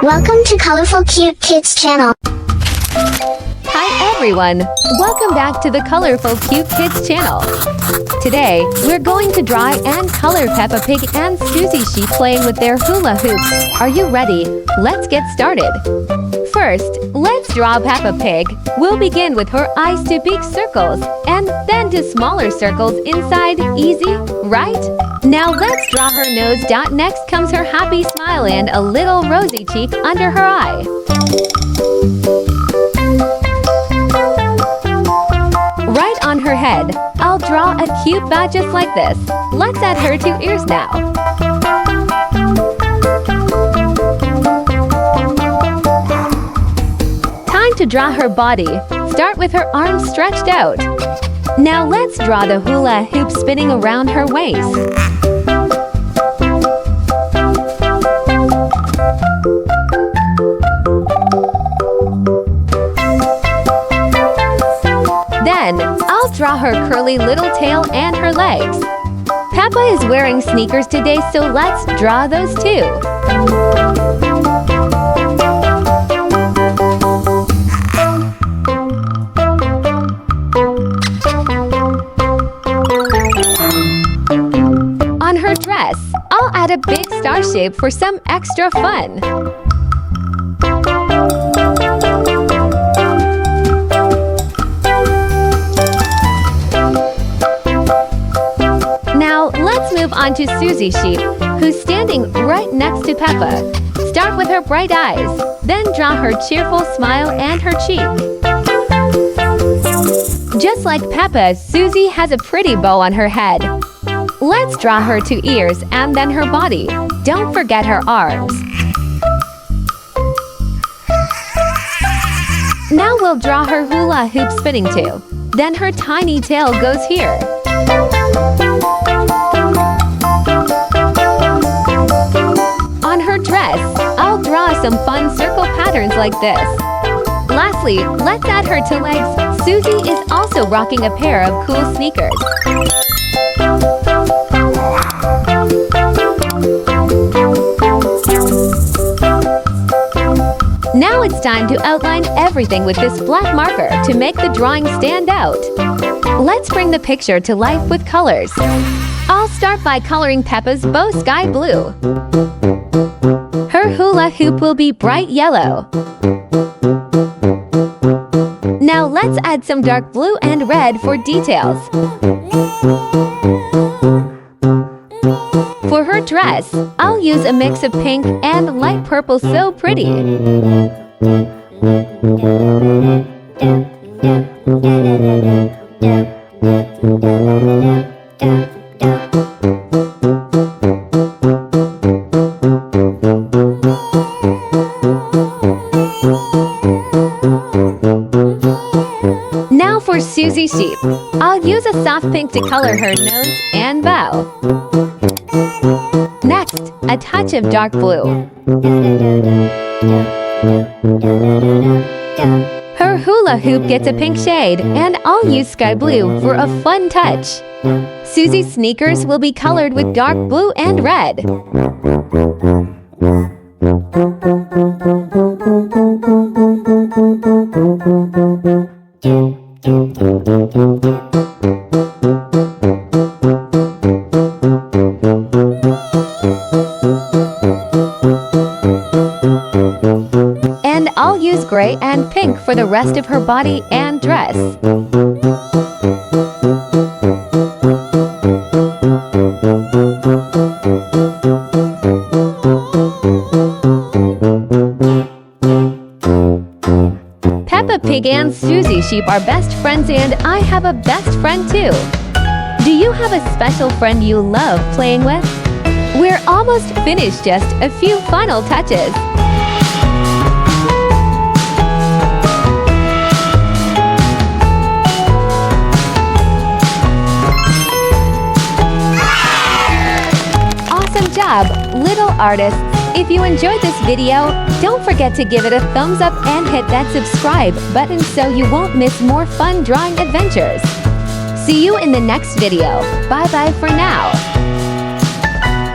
Welcome to Colorful Cute Kids channel. Hi everyone! Welcome back to the Colorful Cute Kids channel. Today, we're going to draw and color Peppa Pig and Suzy Sheep playing with their hula hoops. Are you ready? Let's get started. First, let's draw Peppa Pig. We'll begin with her eyes to big circles and then to smaller circles inside. Easy, right? Now let's draw her nose. Next comes her happy smile and a little rosy cheek under her eye. Right on her head, I'll draw a cute bow just like this. Let's add her 2 ears now. Time to draw her body. Start with her arms stretched out. Now let's draw the hula hoop spinning around her waist. Then, I'll draw her curly little tail and her legs. Peppa is wearing sneakers today, so let's draw those too. On her dress, I'll add a big star shape for some extra fun. Now, let's move on to Suzy Sheep, who's standing right next to Peppa. Start with her bright eyes, then draw her cheerful smile and her cheek. Just like Peppa, Suzy has a pretty bow on her head. Let's draw her 2 ears and then her body. Don't forget her arms. Now we'll draw her hula hoop spinning too. Then her tiny tail goes here. On her dress, I'll draw some fun circle patterns like this. Lastly, let's add her 2 legs. Suzy is also rocking a pair of cool sneakers. Now it's time to outline everything with this black marker to make the drawing stand out. Let's bring the picture to life with colors. I'll start by coloring Peppa's bow sky blue. Her hula hoop will be bright yellow. Now let's add some dark blue and red for details. For her dress, I'll use a mix of pink and light purple. So pretty. Now for Suzy Sheep, I'll use a soft pink to color her nose and bow. Next, a touch of dark blue. Her hula hoop gets a pink shade, and I'll use sky blue for a fun touch. Suzy's sneakers will be colored with dark blue and red. And I'll use gray and pink for the rest of her body and dress. Peppa Pig and Suzy Sheep are best friends, and I have a best friend too. Do you have a special friend you love playing with? We're almost finished, just a few final touches. Awesome job, little artists! If you enjoyed this video, don't forget to give it a thumbs up and hit that subscribe button so you won't miss more fun drawing adventures. See you in the next video. Bye bye for now.